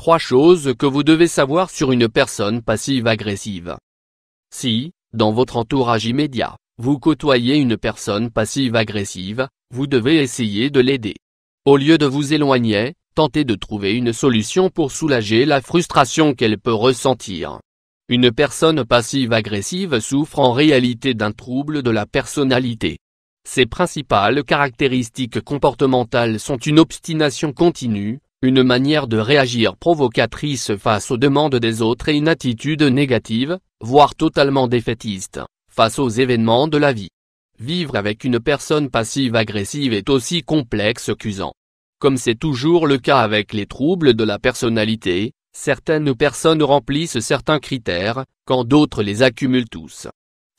3 choses que vous devez savoir sur une personne passive-agressive. Si, dans votre entourage immédiat, vous côtoyez une personne passive-agressive, vous devez essayer de l'aider. Au lieu de vous éloigner, tentez de trouver une solution pour soulager la frustration qu'elle peut ressentir. Une personne passive-agressive souffre en réalité d'un trouble de la personnalité. Ses principales caractéristiques comportementales sont une obstination continue, une manière de réagir provocatrice face aux demandes des autres et une attitude négative, voire totalement défaitiste, face aux événements de la vie. Vivre avec une personne passive-agressive est aussi complexe qu'usant. Comme c'est toujours le cas avec les troubles de la personnalité, certaines personnes remplissent certains critères, quand d'autres les accumulent tous.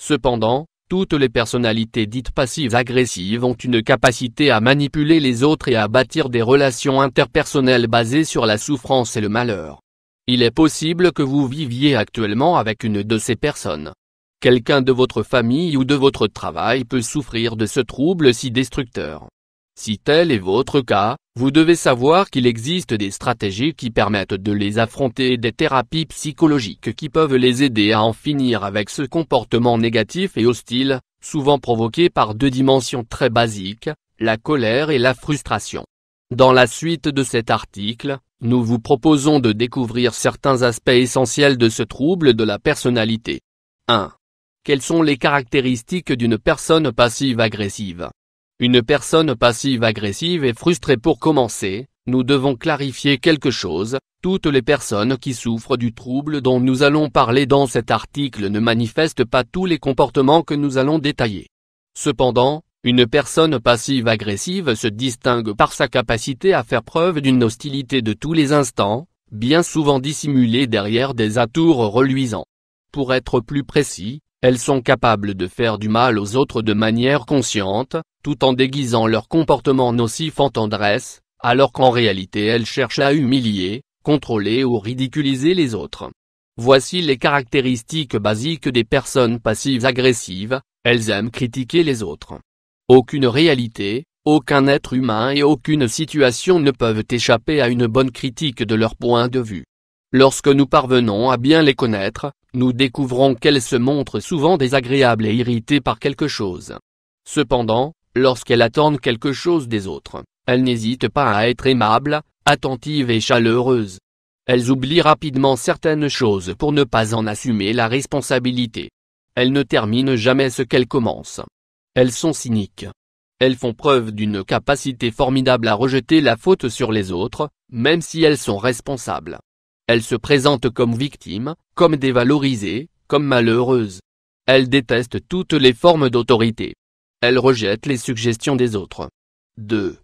Cependant, toutes les personnalités dites passives-agressives ont une capacité à manipuler les autres et à bâtir des relations interpersonnelles basées sur la souffrance et le malheur. Il est possible que vous viviez actuellement avec une de ces personnes. Quelqu'un de votre famille ou de votre travail peut souffrir de ce trouble si destructeur. Si tel est votre cas, vous devez savoir qu'il existe des stratégies qui permettent de les affronter et des thérapies psychologiques qui peuvent les aider à en finir avec ce comportement négatif et hostile, souvent provoqué par 2 dimensions très basiques, la colère et la frustration. Dans la suite de cet article, nous vous proposons de découvrir certains aspects essentiels de ce trouble de la personnalité. 1. Quelles sont les caractéristiques d'une personne passive-agressive ? Une personne passive-agressive est frustrée. Pour commencer, nous devons clarifier quelque chose, toutes les personnes qui souffrent du trouble dont nous allons parler dans cet article ne manifestent pas tous les comportements que nous allons détailler. Cependant, une personne passive-agressive se distingue par sa capacité à faire preuve d'une hostilité de tous les instants, bien souvent dissimulée derrière des atours reluisants. Pour être plus précis, elles sont capables de faire du mal aux autres de manière consciente, tout en déguisant leur comportement nocif en tendresse, alors qu'en réalité elles cherchent à humilier, contrôler ou ridiculiser les autres. Voici les caractéristiques basiques des personnes passives agressives, elles aiment critiquer les autres. Aucune réalité, aucun être humain et aucune situation ne peuvent échapper à une bonne critique de leur point de vue. Lorsque nous parvenons à bien les connaître, nous découvrons qu'elles se montrent souvent désagréables et irritées par quelque chose. Cependant, lorsqu'elles attendent quelque chose des autres, elles n'hésitent pas à être aimables, attentives et chaleureuses. Elles oublient rapidement certaines choses pour ne pas en assumer la responsabilité. Elles ne terminent jamais ce qu'elles commencent. Elles sont cyniques. Elles font preuve d'une capacité formidable à rejeter la faute sur les autres, même si elles sont responsables. Elles se présentent comme victimes, comme dévalorisées, comme malheureuses. Elles détestent toutes les formes d'autorité. Elles rejettent les suggestions des autres. 2.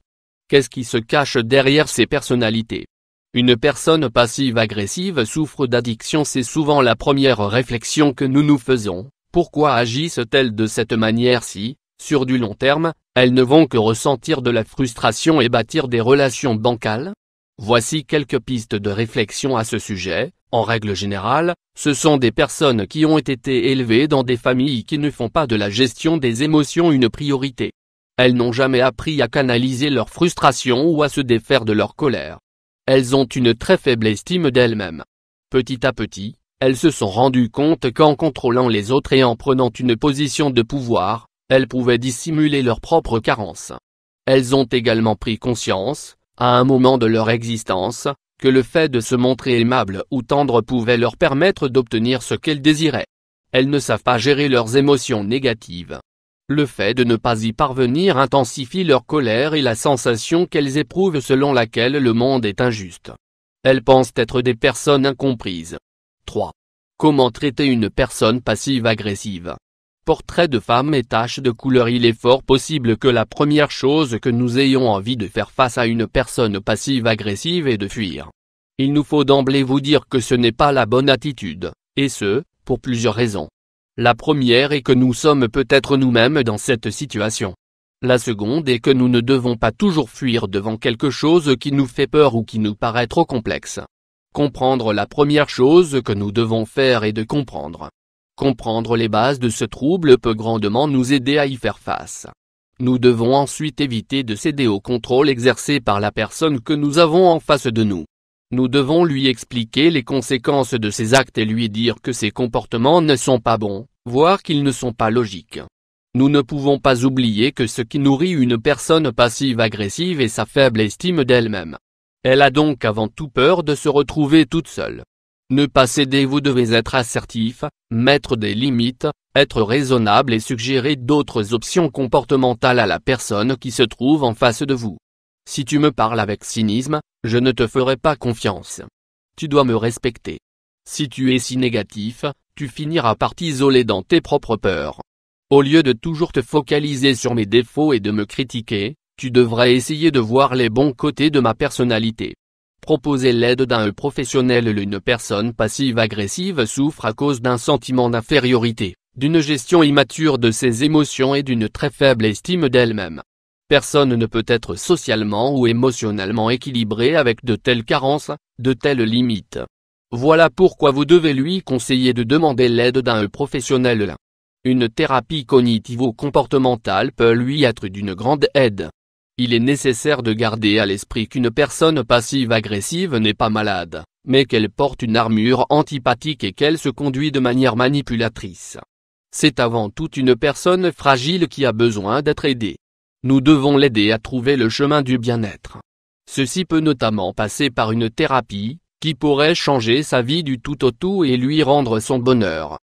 Qu'est-ce qui se cache derrière ces personnalités ? Une personne passive-agressive souffre d'addiction. C'est souvent la première réflexion que nous nous faisons. Pourquoi agissent-elles de cette manière si, sur du long terme, elles ne vont que ressentir de la frustration et bâtir des relations bancales ? Voici quelques pistes de réflexion à ce sujet. En règle générale, ce sont des personnes qui ont été élevées dans des familles qui ne font pas de la gestion des émotions une priorité. Elles n'ont jamais appris à canaliser leur frustration ou à se défaire de leur colère. Elles ont une très faible estime d'elles-mêmes. Petit à petit, elles se sont rendues compte qu'en contrôlant les autres et en prenant une position de pouvoir, elles pouvaient dissimuler leurs propres carences. Elles ont également pris conscience, à un moment de leur existence, que le fait de se montrer aimable ou tendre pouvait leur permettre d'obtenir ce qu'elles désiraient. Elles ne savent pas gérer leurs émotions négatives. Le fait de ne pas y parvenir intensifie leur colère et la sensation qu'elles éprouvent selon laquelle le monde est injuste. Elles pensent être des personnes incomprises. 3. Comment traiter une personne passive-agressive ? Portrait de femme et taches de couleur. Il est fort possible que la première chose que nous ayons envie de faire face à une personne passive-agressive est de fuir. Il nous faut d'emblée vous dire que ce n'est pas la bonne attitude, et ce, pour plusieurs raisons. La première est que nous sommes peut-être nous-mêmes dans cette situation. La seconde est que nous ne devons pas toujours fuir devant quelque chose qui nous fait peur ou qui nous paraît trop complexe. Comprendre la première chose que nous devons faire est de comprendre. Comprendre les bases de ce trouble peut grandement nous aider à y faire face. Nous devons ensuite éviter de céder au contrôle exercé par la personne que nous avons en face de nous. Nous devons lui expliquer les conséquences de ses actes et lui dire que ses comportements ne sont pas bons, voire qu'ils ne sont pas logiques. Nous ne pouvons pas oublier que ce qui nourrit une personne passive-agressive est sa faible estime d'elle-même. Elle a donc avant tout peur de se retrouver toute seule. Ne pas céder, vous devez être assertif, mettre des limites, être raisonnable et suggérer d'autres options comportementales à la personne qui se trouve en face de vous. Si tu me parles avec cynisme, je ne te ferai pas confiance. Tu dois me respecter. Si tu es si négatif, tu finiras par t'isoler dans tes propres peurs. Au lieu de toujours te focaliser sur mes défauts et de me critiquer, tu devrais essayer de voir les bons côtés de ma personnalité. Proposer l'aide d'un professionnel. Une personne passive-agressive souffre à cause d'un sentiment d'infériorité, d'une gestion immature de ses émotions et d'une très faible estime d'elle-même. Personne ne peut être socialement ou émotionnellement équilibré avec de telles carences, de telles limites. Voilà pourquoi vous devez lui conseiller de demander l'aide d'un professionnel. Une thérapie cognitivo-comportementale peut lui être d'une grande aide. Il est nécessaire de garder à l'esprit qu'une personne passive-agressive n'est pas malade, mais qu'elle porte une armure antipathique et qu'elle se conduit de manière manipulatrice. C'est avant tout une personne fragile qui a besoin d'être aidée. Nous devons l'aider à trouver le chemin du bien-être. Ceci peut notamment passer par une thérapie, qui pourrait changer sa vie du tout au tout et lui rendre son bonheur.